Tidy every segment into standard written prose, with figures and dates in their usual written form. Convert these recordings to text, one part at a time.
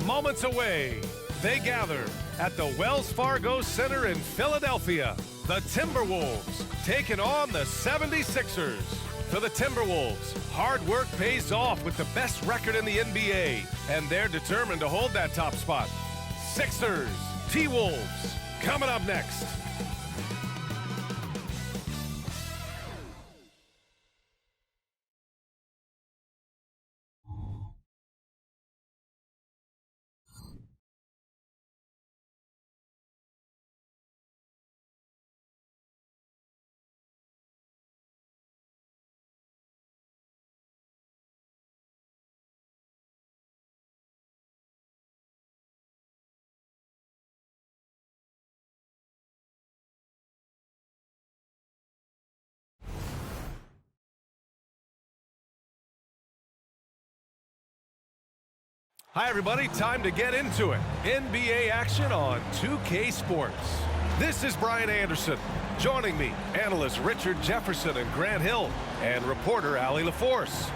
Moments away, they gather at the Wells Fargo Center in Philadelphia. The Timberwolves taking on the 76ers. For the Timberwolves, hard work pays off with the best record in the NBA, and they're determined to hold that top spot. Sixers, T-Wolves, coming up next. Hi, everybody. Time to get into it. NBA action on 2K Sports. This is Brian Anderson. Joining me, analysts Richard Jefferson and Grant Hill, and reporter Allie LaForce.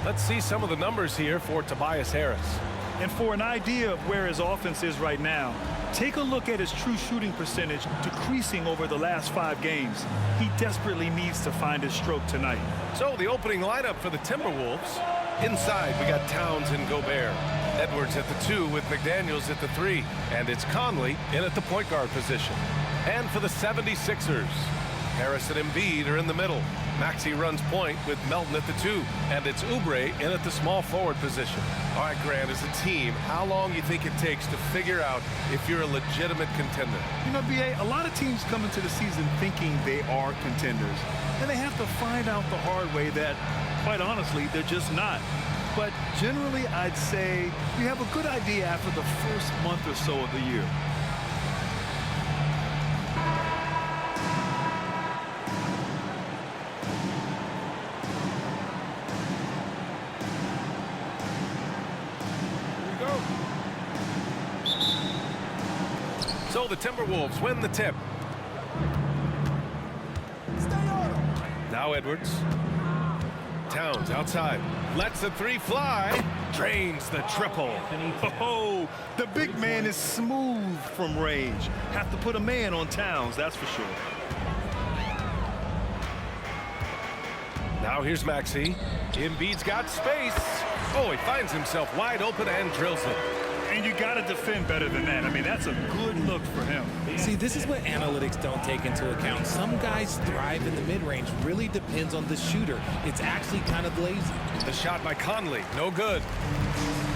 Let's see some of the numbers here for Tobias Harris. And for an idea of where his offense is right now, take a look at his true shooting percentage decreasing over the last 5 games. He desperately needs to find his stroke tonight. So the opening lineup for the Timberwolves. Inside, we got Towns and Gobert. Edwards at the 2 with McDaniels at the 3. And it's Conley in at the point guard position. And for the 76ers, Harris and Embiid are in the middle. Maxey runs point with Melton at the 2. And it's Oubre in at the small forward position. All right, Grant, as a team, how long you think it takes to figure out if you're a legitimate contender? You know, B.A., a lot of teams come into the season thinking they are contenders. And they have to find out the hard way that, quite honestly, they're just not. But generally, I'd say you have a good idea after the first month or so of the year. So the Timberwolves win the tip. Now Edwards. Towns outside. Lets the 3 fly. Drains the triple. Oh, the big man is smooth from range. Have to put a man on Towns, that's for sure. Now here's Maxey. Embiid's got space. Oh, he finds himself wide open and drills it. And you got to defend better than that. I mean, that's a good look for him. See, this is what analytics don't take into account. Some guys thrive in the mid-range. Really depends on the shooter. It's actually kind of lazy. The shot by Conley, no good.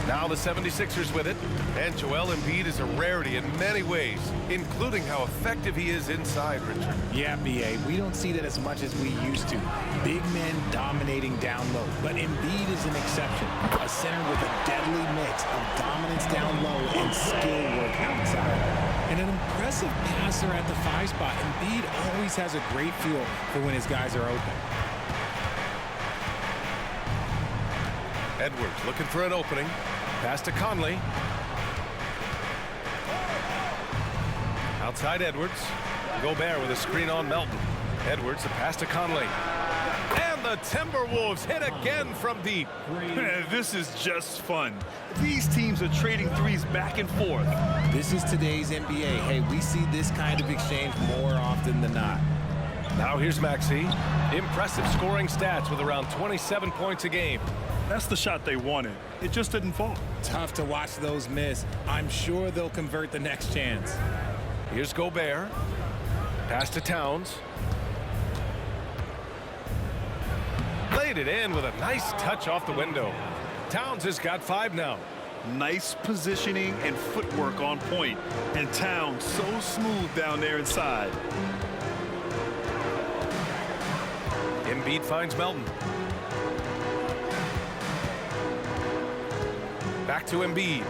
Now the 76ers with it. And Joel Embiid is a rarity in many ways, including how effective he is inside, Richard. Yeah, B.A., we don't see that as much as we used to. Big men dominating down low. But Embiid is an exception. A center with a deadly mix of dominance down low and skill work outside. And an impressive passer at the 5 spot. Embiid always has a great feel for when his guys are open. Edwards looking for an opening. Pass to Conley. Outside Edwards. Gobert with a screen on Melton. Edwards, the pass to Conley. And the Timberwolves hit again from deep. This is just fun. These teams are trading threes back and forth. This is today's NBA. Hey, we see this kind of exchange more often than not. Now here's Maxey. Impressive scoring stats with around 27 points a game. That's the shot they wanted. It just didn't fall. Tough to watch those miss. I'm sure they'll convert the next chance. Here's Gobert. Pass to Towns. Laid it in with a nice touch off the window. Towns has got 5 now. Nice positioning and footwork on point. And Towns so smooth down there inside. Embiid finds Melton. Back to Embiid.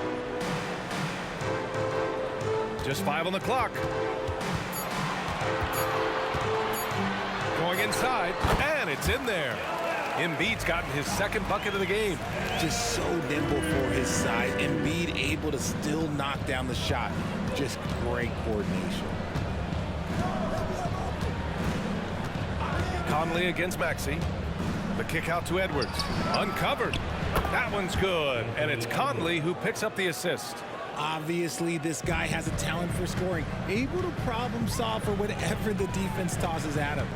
Just 5 on the clock. Going inside, and it's in there. Embiid's gotten his 2nd bucket of the game. Just so nimble for his size. Embiid able to still knock down the shot. Just great coordination. Conley against Maxey. The kick out to Edwards. Uncovered. That one's good, and it's Conley who picks up the assist. Obviously, this guy has a talent for scoring, able to problem solve for whatever the defense tosses at him.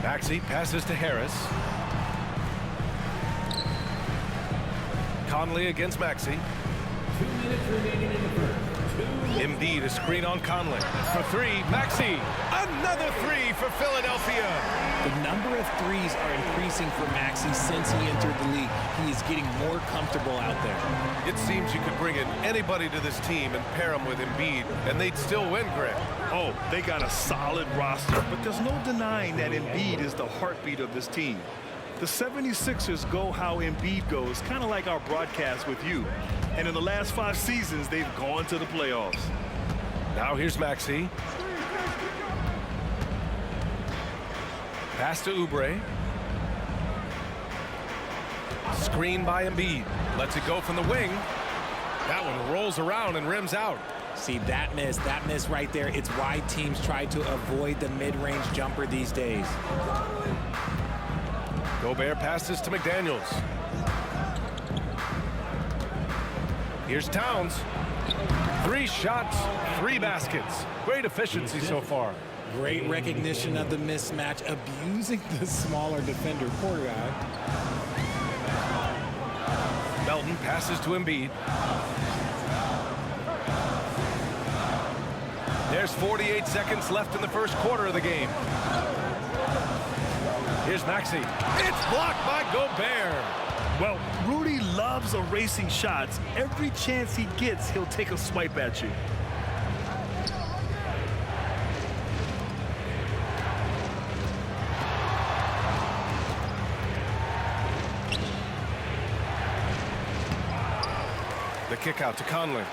Maxey passes to Harris. Conley against Maxey. 2 minutes remaining in the first. Embiid, a screen on Conley. For three, Maxey. Another three for Philadelphia. The number of threes are increasing for Maxey since he entered the league. He is getting more comfortable out there. It seems you could bring in anybody to this team and pair them with Embiid, and they'd still win, Greg. Oh, they got a solid roster, but there's no denying that Embiid is the heartbeat of this team. The 76ers go how Embiid goes, kind of like our broadcast with you. And in the last 5 seasons, they've gone to the playoffs. Now here's Maxey. Pass to Oubre. Screen by Embiid. Lets it go from the wing. That one rolls around and rims out. See, that miss right there. It's why teams try to avoid the mid-range jumper these days. Gobert passes to McDaniels. Here's Towns. 3 shots, 3 baskets. Great efficiency so far. Great recognition of the mismatch, abusing the smaller defender. Poor guy. Melton passes to Embiid. There's 48 seconds left in the first quarter of the game. Here's Maxey. It's blocked by Gobert. Well, Rudy loves erasing shots. Every chance he gets, he'll take a swipe at you. The kick out to Conley.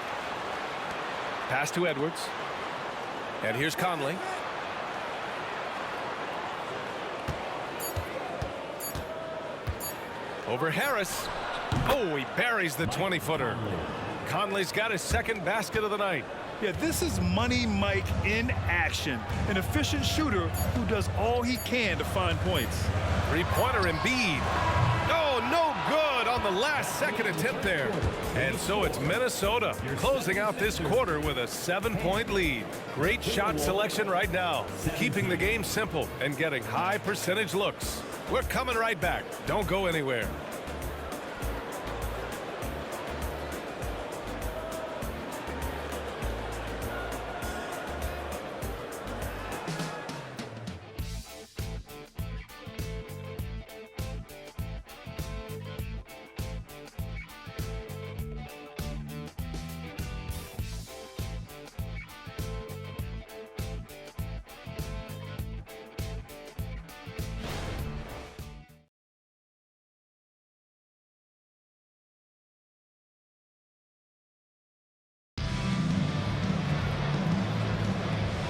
Pass to Edwards. And here's Conley. Over Harris. Oh, he buries the 20-footer. Conley's got his second basket of the night. Yeah, this is Money Mike in action. An efficient shooter who does all he can to find points. Three-pointer Embiid. Oh, no good on the last second attempt there. And so it's Minnesota closing out this quarter with a 7-point lead. Great shot selection right now, keeping the game simple and getting high percentage looks. We're coming right back. Don't go anywhere.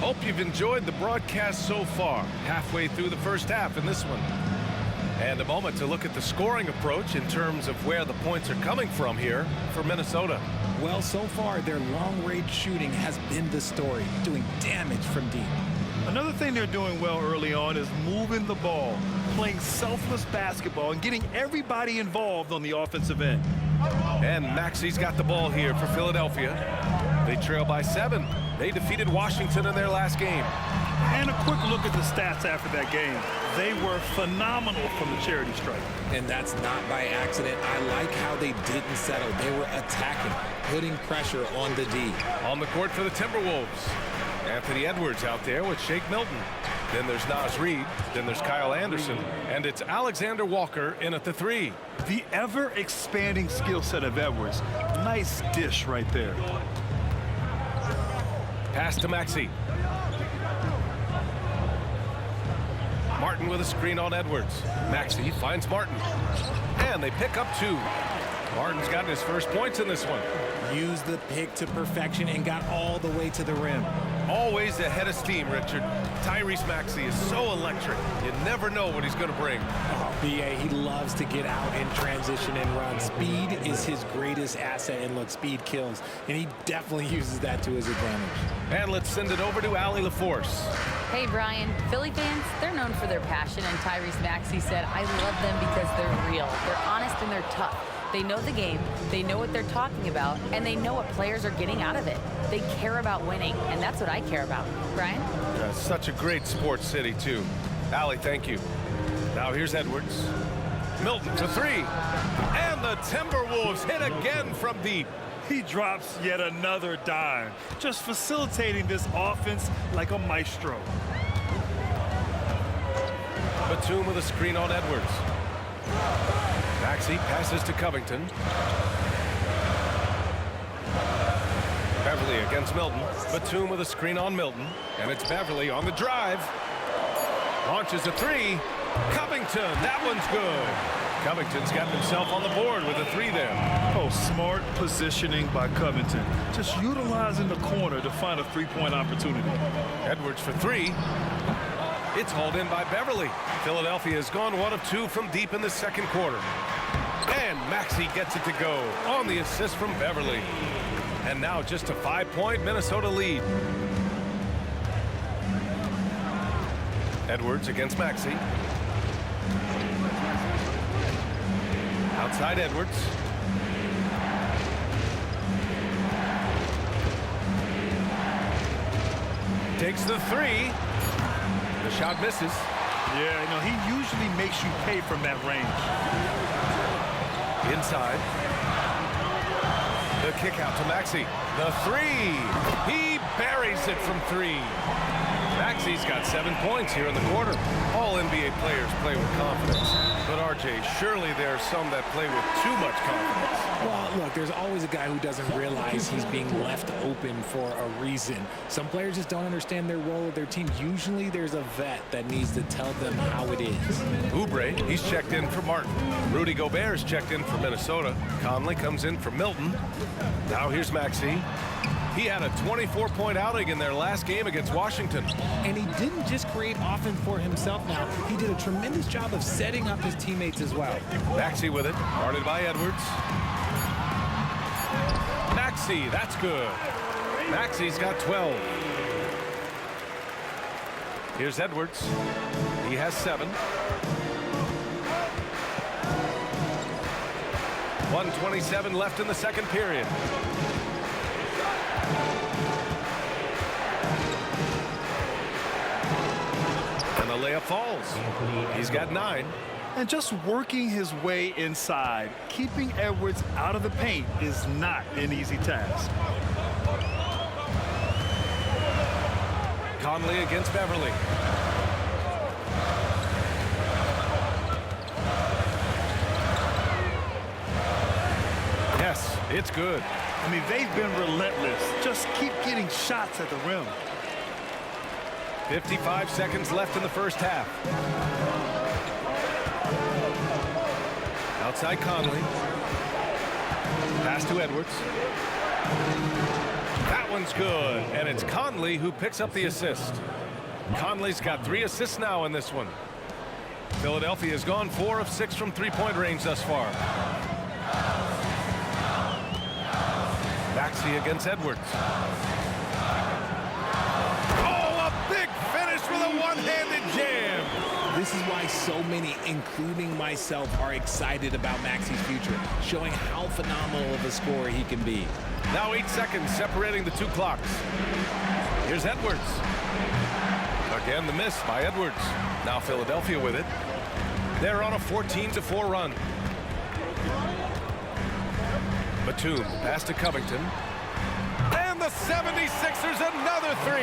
Hope you've enjoyed the broadcast so far, halfway through the first half in this one. And a moment to look at the scoring approach in terms of where the points are coming from here for Minnesota. Well, so far, their long-range shooting has been the story, doing damage from deep. Another thing they're doing well early on is moving the ball, playing selfless basketball, and getting everybody involved on the offensive end. And Maxey's got the ball here for Philadelphia. They trail by 7. They defeated Washington in their last game. And a quick look at the stats after that game. They were phenomenal from the charity stripe. And that's not by accident. I like how they didn't settle. They were attacking, putting pressure on the D. On the court for the Timberwolves, Anthony Edwards out there with Shake Milton. Then there's Naz Reid. Then there's Kyle Anderson. And it's Alexander Walker in at the 3. The ever-expanding skill set of Edwards. Nice dish right there. Pass to Maxey. Martin with a screen on Edwards. Maxey finds Martin. And they pick up 2. Martin's gotten his first points in this one. Used the pick to perfection and got all the way to the rim. Always a head of steam, Richard. Tyrese Maxey is so electric. You never know what he's going to bring. Oh, B.A., he loves to get out in transition and run. Speed is his greatest asset, and look, speed kills. And he definitely uses that to his advantage. And let's send it over to Allie LaForce. Hey, Brian. Philly fans, they're known for their passion, and Tyrese Maxey said, I love them because they're real. They're honest and they're tough. They know the game, they know what they're talking about, and they know what players are getting out of it. They care about winning, and that's what I care about. Brian? Yeah, such a great sports city, too. Allie, thank you. Now here's Edwards. Milton for three. And the Timberwolves hit again from deep. He drops yet another dime, just facilitating this offense like a maestro. Batum with a screen on Edwards. Maxey passes to Covington. Beverly against Milton. Batum with a screen on Milton. And it's Beverly on the drive. Launches a three. Covington, that one's good. Covington's got himself on the board with a three there. Oh, smart positioning by Covington. Just utilizing the corner to find a three-point opportunity. Edwards for three. It's hauled in by Beverly. Philadelphia has gone 1 of 2 from deep in the second quarter. And Maxey gets it to go on the assist from Beverly. And now just a 5-point Minnesota lead. Edwards against Maxey. Outside Edwards. Takes the three. The shot misses. Yeah, no, he usually makes you pay from that range. Inside. The kick out to Maxey. The three. He buries it from three. Maxey's got 7 points here in the quarter. All NBA players play with confidence. But RJ, surely there are some that play with too much confidence. Well, look, there's always a guy who doesn't realize he's being left open for a reason. Some players just don't understand their role of their team. Usually there's a vet that needs to tell them how it is. Oubre, he's checked in for Martin. Rudy Gobert's checked in for Minnesota. Conley comes in for Milton. Now here's Maxey. He had a 24-point outing in their last game against Washington. And he didn't just create offense for himself now. He did a tremendous job of setting up his teammates as well. Maxey with it, guarded by Edwards. Maxey, that's good. Maxey's got 12. Here's Edwards. He has 7. 1:27 left in the second period. And the layup falls. He's got 9. And just working his way inside, keeping Edwards out of the paint is not an easy task. Conley against Beverly. Yes, it's good. I mean, they've been relentless. Just keep getting shots at the rim. 55 seconds left in the first half. Outside Conley. Pass to Edwards. That one's good. And it's Conley who picks up the assist. Conley's got 3 assists now in this one. Philadelphia has gone 4 of 6 from three-point range thus far. Maxey against Edwards. Oh, a big finish with a one-handed jam. This is why so many, including myself, are excited about Maxey's future, showing how phenomenal of a scorer he can be. Now 8 seconds separating the 2 clocks. Here's Edwards. Again, the miss by Edwards. Now Philadelphia with it. They're on a 14-4 run. Batum, pass to Covington. And the 76ers another 3.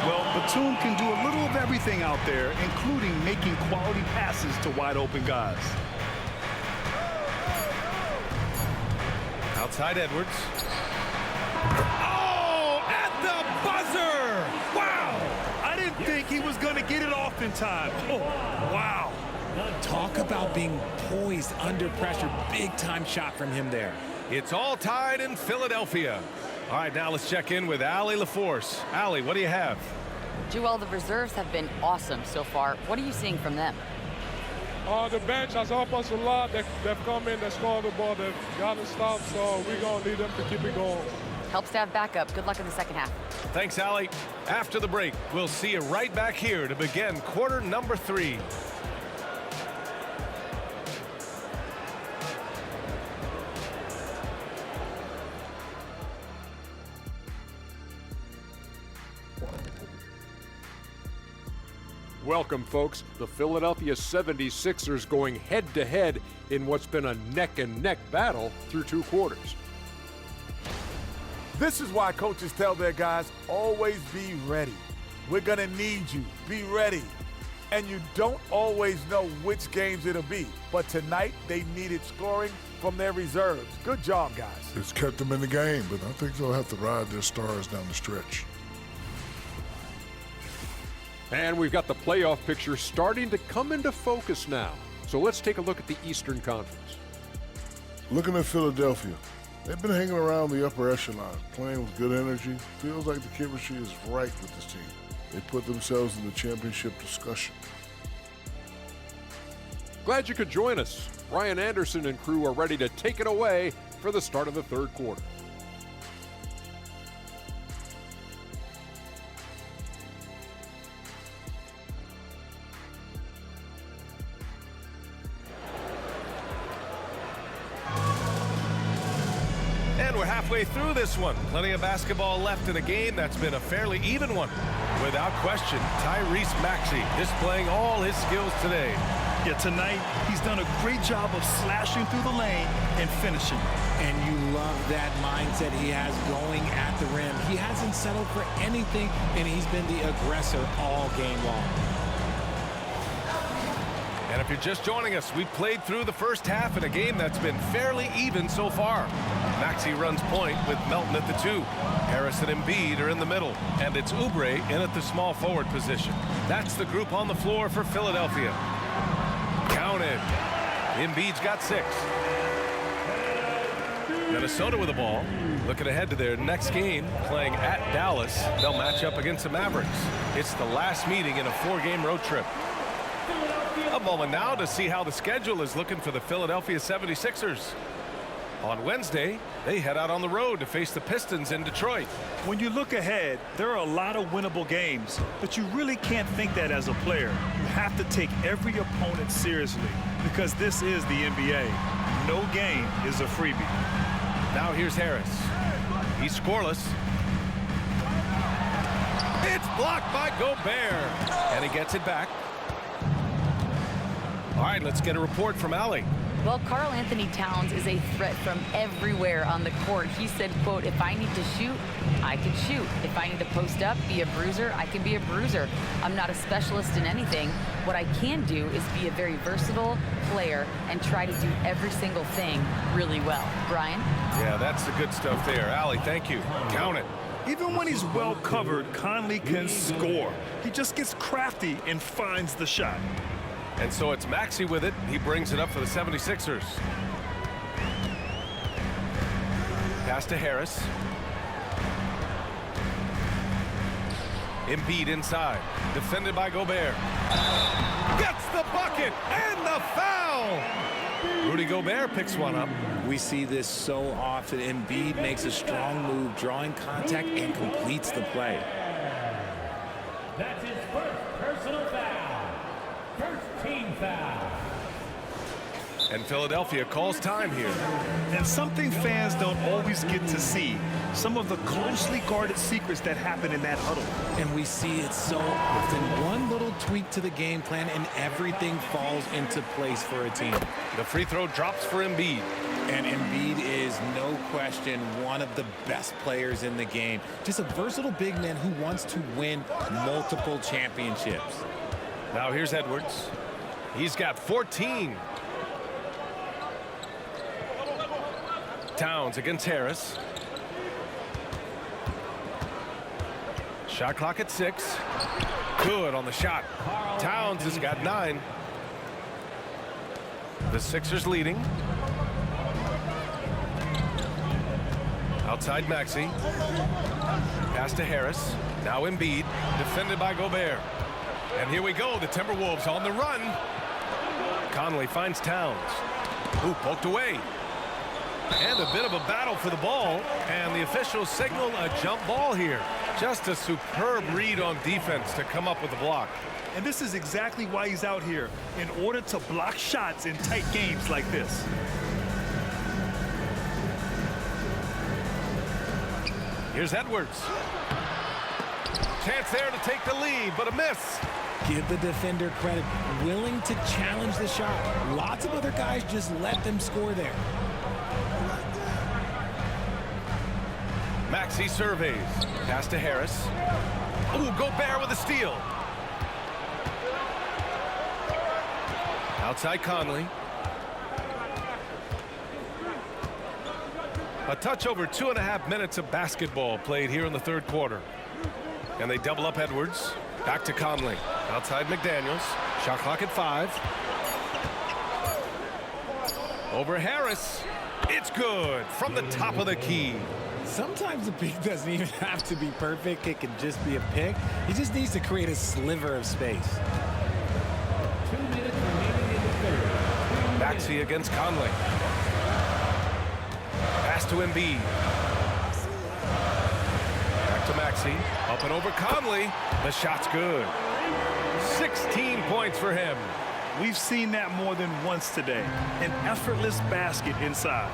Well, Batum can do a little of everything out there, including making quality passes to wide open guys. Outside Edwards. Oh, at the buzzer! Wow! I didn't think he was going to get it off in time. Oh, wow. Talk about being poised under pressure. Big time shot from him there. It's all tied in Philadelphia. All right, now let's check in with Allie LaForce. Allie, what do you have? Joel, the reserves have been awesome so far. What are you seeing from them? The bench has helped us a lot. They've come in, they scored the ball, they've got to stop, so we're going to need them to keep it going. Helps to have backup. Good luck in the second half. Thanks, Allie. After the break, we'll see you right back here to begin quarter number 3. Welcome, folks. The Philadelphia 76ers going head-to-head in what's been a neck-and-neck battle through 2 quarters. This is why coaches tell their guys, always be ready. We're going to need you. Be ready. And you don't always know which games it'll be. But tonight, they needed scoring from their reserves. Good job, guys. It's kept them in the game, but I think they'll have to ride their stars down the stretch. And we've got the playoff picture starting to come into focus now. So let's take a look at the Eastern Conference. Looking at Philadelphia, they've been hanging around the upper echelon, playing with good energy. Feels like the chemistry is right with this team. They put themselves in the championship discussion. Glad you could join us. Ryan Anderson and crew are ready to take it away for the start of the 3rd quarter. And we're halfway through this one. Plenty of basketball left in a game that's been a fairly even one. Without question, Tyrese Maxey displaying all his skills today. Yeah, tonight he's done a great job of slashing through the lane and finishing. And you love that mindset he has going at the rim. He hasn't settled for anything, and he's been the aggressor all game long. And if you're just joining us, we've played through the first half in a game that's been fairly even so far. Maxey runs point with Melton at the 2. Harris and Embiid are in the middle. And it's Oubre in at the small forward position. That's the group on the floor for Philadelphia. Counted. Embiid's got 6. Minnesota with the ball. Looking ahead to their next game, playing at Dallas. They'll match up against the Mavericks. It's the last meeting in a 4-game road trip. A moment now to see how the schedule is looking for the Philadelphia 76ers. On Wednesday, they head out on the road to face the Pistons in Detroit. When you look ahead, there are a lot of winnable games, but you really can't think that as a player. You have to take every opponent seriously because this is the NBA. No game is a freebie. Now here's Harris. He's scoreless. It's blocked by Gobert. And he gets it back. All right, let's get a report from Allie. Well, Karl Anthony Towns is a threat from everywhere on the court. He said, quote, if I need to shoot, I can shoot. If I need to post up, be a bruiser, I can be a bruiser. I'm not a specialist in anything. What I can do is be a very versatile player and try to do every single thing really well. Brian? Yeah, that's the good stuff there. Allie, thank you. Count it. Even when he's well covered, Conley can score. He just gets crafty and finds the shot. And so it's Maxey with it. He brings it up for the 76ers. Pass to Harris. Embiid inside. Defended by Gobert. Gets the bucket and the foul. Rudy Gobert picks one up. We see this so often. Embiid makes a strong move, drawing contact, and completes the play. That's his first personal foul. First team foul. And Philadelphia calls time here. And something fans don't always get to see, some of the closely guarded secrets that happen in that huddle. And we see it so often. One little tweak to the game plan and everything falls into place for a team. The free throw drops for Embiid. And Embiid is, no question, one of the best players in the game. Just a versatile big man who wants to win multiple championships. Now here's Edwards. He's got 14. Towns against Harris. Shot clock at 6. Good on the shot. Towns has got 9. The Sixers leading. Outside Maxey. Pass to Harris. Now Embiid, defended by Gobert. And here we go, the Timberwolves on the run. Conley finds Towns. Ooh, poked away. And a bit of a battle for the ball, and the officials signal a jump ball here. Just a superb read on defense to come up with the block. And this is exactly why he's out here, in order to block shots in tight games like this. Here's Edwards. Chance there to take the lead, but a miss. Give the defender credit. Willing to challenge the shot. Lots of other guys just let them score there. Maxey surveys. Pass to Harris. Ooh, Gobert with a steal. Outside Conley. A touch over 2.5 minutes of basketball played here in the third quarter. And they double up Edwards. Back to Conley. Outside McDaniels. Shot clock at 5. Over Harris. It's good from the top of the key. Sometimes the pick doesn't even have to be perfect. It can just be a pick. He just needs to create a sliver of space. 2 minutes remaining in the third. Maxey against Conley. Pass to Embiid. Back to Maxey. Up and over Conley. The shot's good. 16 points for him. We've seen that more than once today. An effortless basket inside.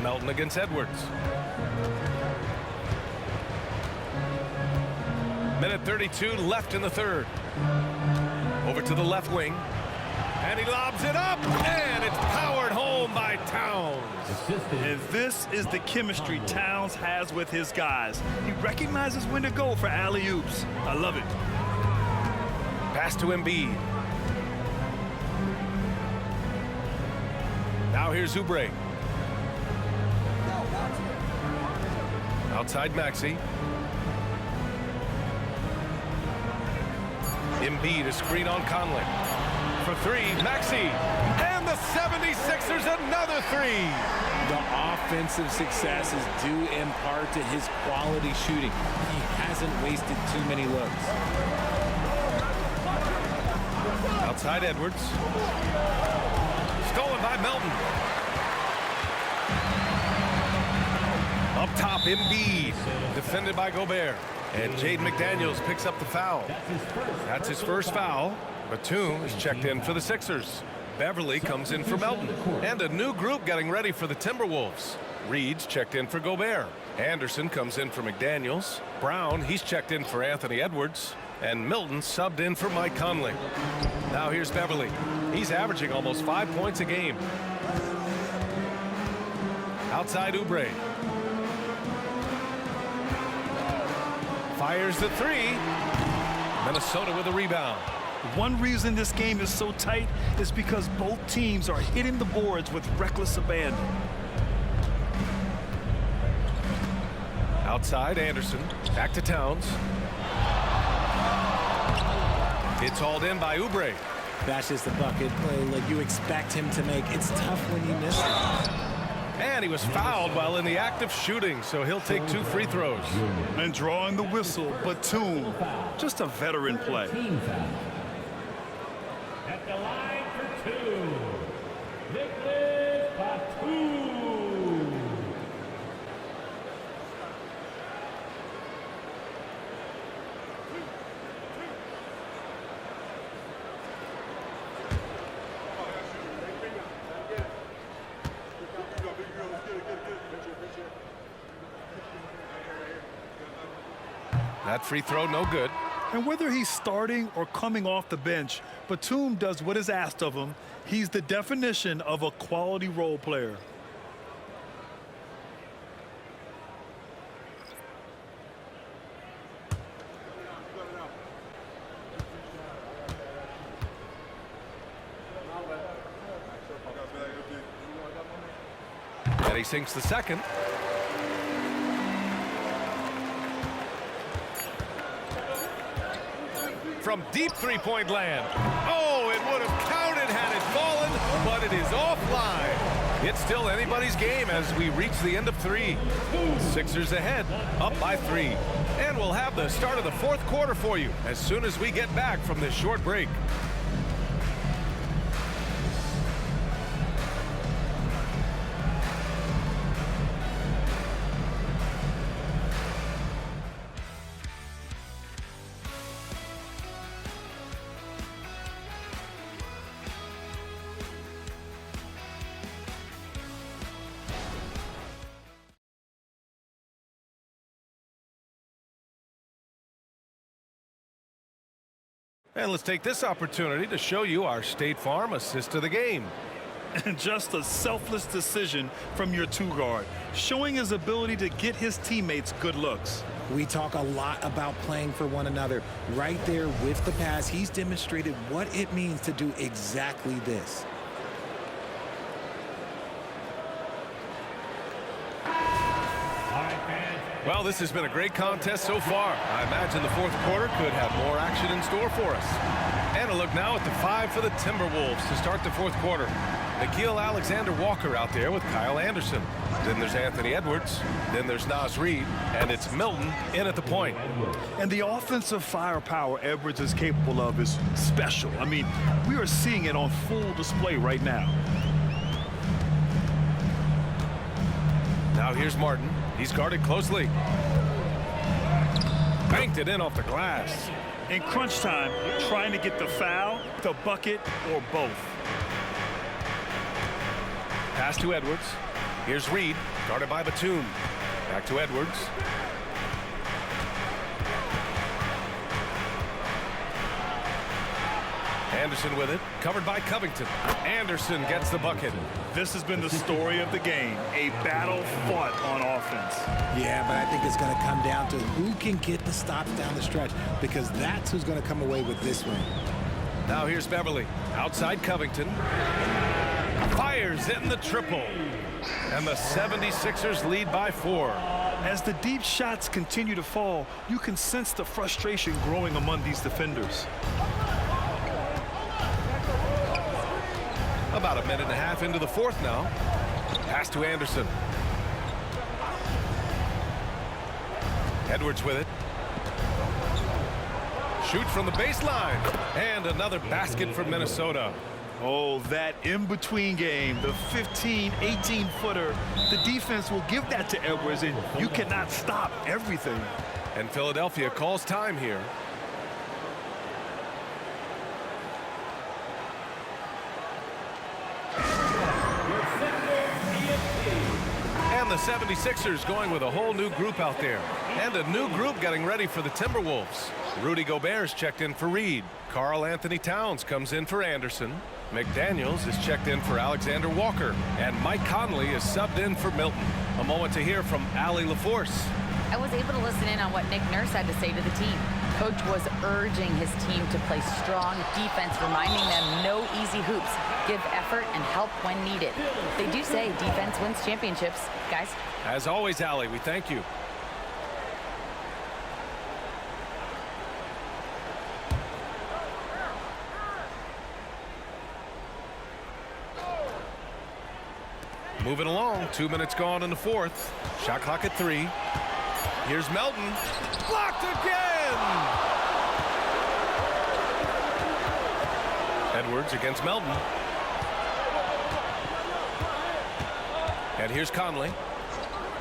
Melton against Edwards. Minute 32 left in the third. Over to the left wing. And he lobs it up. And it's powered home by Towns. And this is the chemistry Towns has with his guys. He recognizes when to go for alley-oops. I love it. Pass to Embiid. Now here's Oubre. Outside Maxey. Embiid, a screen on Conley. For 3, Maxey. And the 76ers another 3. The offensive success is due in part to his quality shooting. He hasn't wasted too many looks. Outside Edwards. Stolen by Melton. Up top, Embiid. Defended by Gobert. And Jaden McDaniels picks up the foul. That's his first foul. Batum is checked in for the Sixers. Beverly comes in for Melton. And a new group getting ready for the Timberwolves. Reed's checked in for Gobert. Anderson comes in for McDaniels. Brown, he's checked in for Anthony Edwards. And Milton subbed in for Mike Conley. Now here's Beverly. He's averaging almost 5 points a game. Outside Oubre. Fires the 3. Minnesota with a rebound. One reason this game is so tight is because both teams are hitting the boards with reckless abandon. Outside Anderson. Back to Towns. It's hauled in by Oubre. That's just the bucket play like you expect him to make. It's tough when you miss it. And he was fouled while in the act of shooting, so he'll take 2 free throws. And drawing the whistle, Batum. Just a veteran play. Team foul. At the line for 2, Nicholas Batum. That free throw, no good. And whether he's starting or coming off the bench, Batum does what is asked of him. He's the definition of a quality role player. And he sinks the second. From deep three-point land. Oh, it would have counted had it fallen, but it is offline. It's still anybody's game as we reach the end of 3. Sixers ahead, up by 3. And we'll have the start of the 4th quarter for you as soon as we get back from this short break. And let's take this opportunity to show you our State Farm assist of the game. And just a selfless decision from your 2-guard, showing his ability to get his teammates good looks. We talk a lot about playing for one another. Right there with the pass, he's demonstrated what it means to do exactly this. Well, this has been a great contest so far. I imagine the 4th quarter could have more action in store for us. And a look now at the 5 for the Timberwolves to start the 4th quarter. Nickeil Alexander-Walker out there with Kyle Anderson. Then there's Anthony Edwards. Then there's Naz Reid. And it's Milton in at the point. And the offensive firepower Edwards is capable of is special. I mean, we are seeing it on full display right now. Now here's Martin. He's guarded closely. Banked it in off the glass. In crunch time, trying to get the foul, the bucket, or both. Pass to Edwards. Here's Reid, guarded by Batum. Back to Edwards. Anderson with it, covered by Covington. Anderson gets the bucket. This has been the story of the game, a battle fought on offense. Yeah, but I think it's going to come down to who can get the stops down the stretch, because that's who's going to come away with this one. Now here's Beverly, outside Covington. Fires in the triple. And the 76ers lead by 4. As the deep shots continue to fall, you can sense the frustration growing among these defenders. About a minute and a half into the 4th now. Pass to Anderson. Edwards with it. Shoot from the baseline. And another basket for Minnesota. Oh, that in-between game, the 15, 18-footer. The defense will give that to Edwards, and you cannot stop everything. And Philadelphia calls time here. And the 76ers going with a whole new group out there. And a new group getting ready for the Timberwolves. Rudy Gobert's checked in for Reid. Karl Anthony Towns comes in for Anderson. McDaniels is checked in for Alexander Walker. And Mike Conley is subbed in for Milton. A moment to hear from Allie LaForce. I was able to listen in on what Nick Nurse had to say to the team. Coach was urging his team to play strong defense, reminding them no easy hoops, give effort and help when needed. They do say defense wins championships, guys. As always, Allie, we thank you. Moving along, 2 minutes gone in the 4th. Shot clock at 3. Here's Melton. Blocked again! Edwards against Melton. And here's Conley.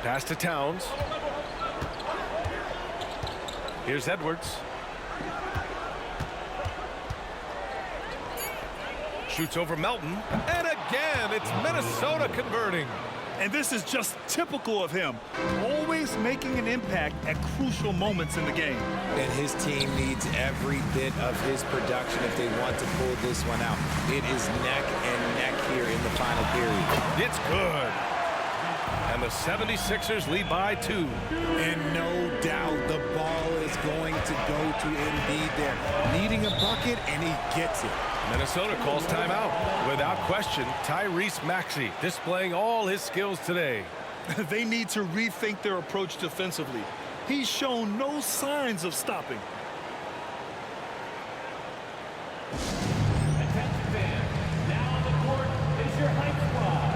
Pass to Towns. Here's Edwards. Shoots over Melton. And again, it's Minnesota converting. And this is just typical of him, always making an impact at crucial moments in the game. And his team needs every bit of his production if they want to pull this one out. It is neck and neck here in the final period. It's good. And the 76ers lead by 2. And no doubt the ball is going to go to Embiid there. Needing a bucket, and he gets it. Minnesota calls timeout. Without question, Tyrese Maxey displaying all his skills today. They need to rethink their approach defensively. He's shown no signs of stopping. Attention fans, now on the court is your hype squad.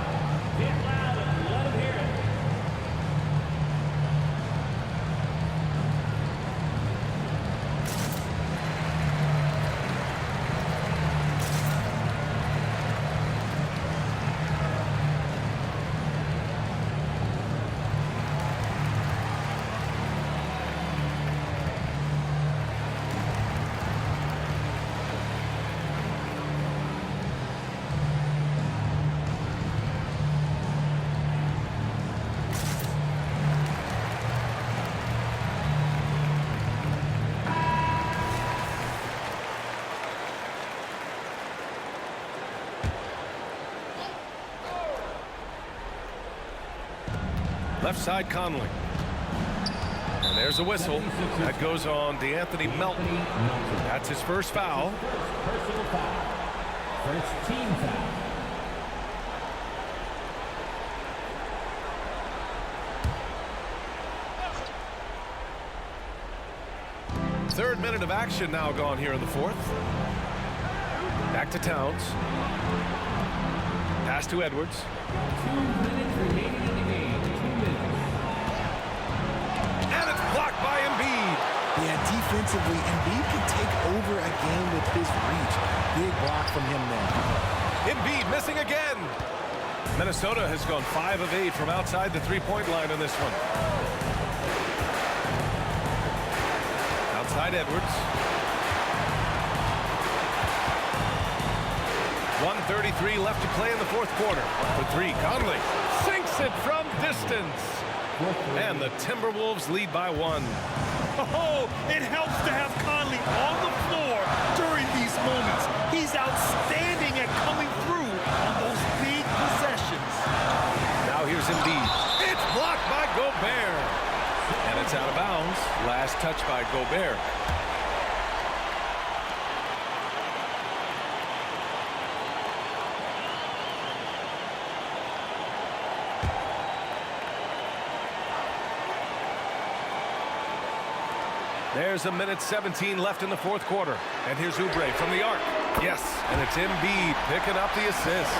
Left side, Conley. And there's a whistle. That goes on DeAnthony Melton. That's his first foul. Personal foul. First team foul. Third minute of action now gone here in the fourth. Back to Towns. Pass to Edwards. 2 minutes remaining in the game. 2 minutes. And it's blocked by Embiid. Yeah, defensively, Embiid can take over a game with his reach. Big block from him there. Embiid missing again. Minnesota has gone 5 of 8 from outside the three-point line in this one. Outside Edwards. 1:33 left to play in the fourth quarter. For three, Conley sinks it from distance. And the Timberwolves lead by 1. Oh, it helps to have Conley on the floor during these moments. He's outstanding at coming through on those big possessions. Now here's Embiid. It's blocked by Gobert. And it's out of bounds. Last touch by Gobert. There's 1:17 left in the fourth quarter. And here's Oubre from the arc. Yes, and it's Embiid picking up the assist.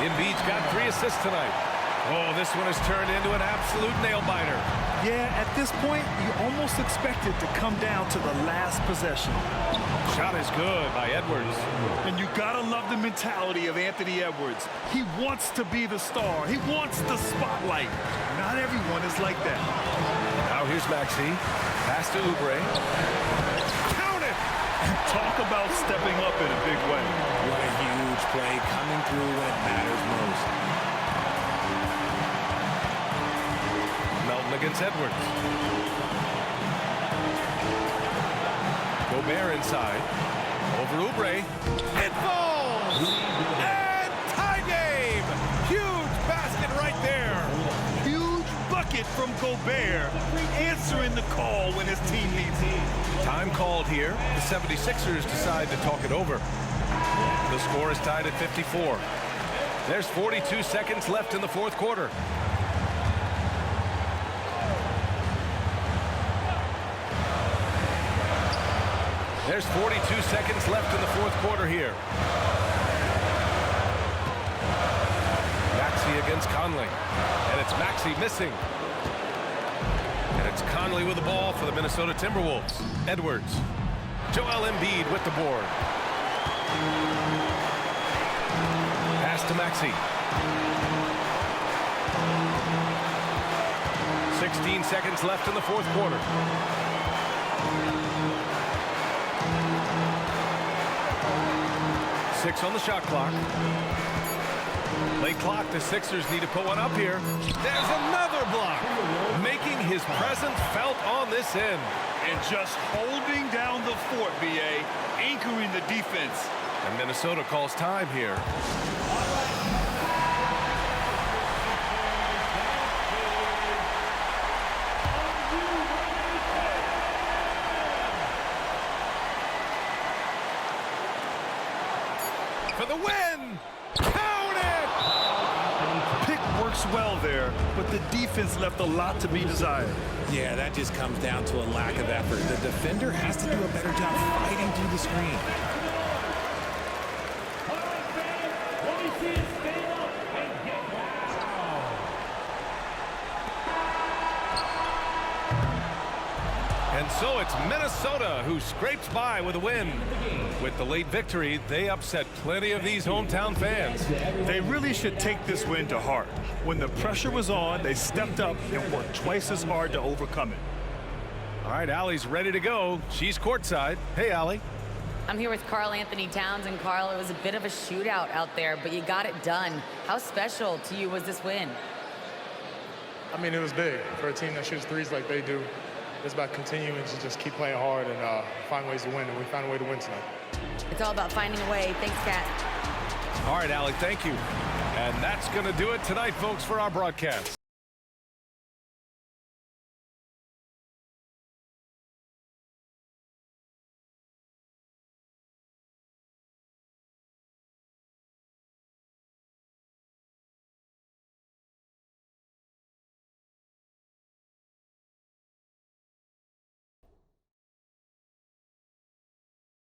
Embiid's got 3 assists tonight. Oh, this one has turned into an absolute nail-biter. Yeah, at this point, you almost expect it to come down to the last possession. Shot is good by Edwards. And you gotta love the mentality of Anthony Edwards. He wants to be the star. He wants the spotlight. Not everyone is like that. Now here's Maxey. Pass to Oubre. Count it! Talk about stepping up in a big way. What a huge play coming through when it matters most. Melton against Edwards. Gobert inside. Over Oubre. It falls! And tie game! Huge basket right there! Huge bucket from Gobert, answering the call when his team needs it. Time called here. The 76ers decide to talk it over. The score is tied at 54. There's 42 seconds left in the fourth quarter. There's 42 seconds left in the fourth quarter here. Maxey against Conley. And it's Maxey missing. And it's Conley with the ball for the Minnesota Timberwolves. Edwards. Joel Embiid with the board. Pass to Maxey. 16 seconds left in the fourth quarter. Six on the shot clock. Late clock, the Sixers need to put one up here. There's another block, making his presence felt on this end. And just holding down the fort, B.A., anchoring the defense. And Minnesota calls time here. For the win! Count it! Pick works well there, but the defense left a lot to be desired. Yeah, that just comes down to a lack of effort. The defender has to do a better job fighting through the screen. And so it's Minnesota who scrapes by with a win. With the late victory, they upset plenty of these hometown fans. They really should take this win to heart. When the pressure was on, they stepped up and worked twice as hard to overcome it. All right, Allie's ready to go. She's courtside. Hey, Allie. I'm here with Karl Anthony Towns, and Karl, it was a bit of a shootout out there, but you got it done. How special to you was this win? I mean, it was big for a team that shoots threes like they do. It's about continuing to just keep playing hard and find ways to win, and we found a way to win tonight. It's all about finding a way. Thanks, Kat. All right, Allie, thank you. And that's going to do it tonight, folks, for our broadcast.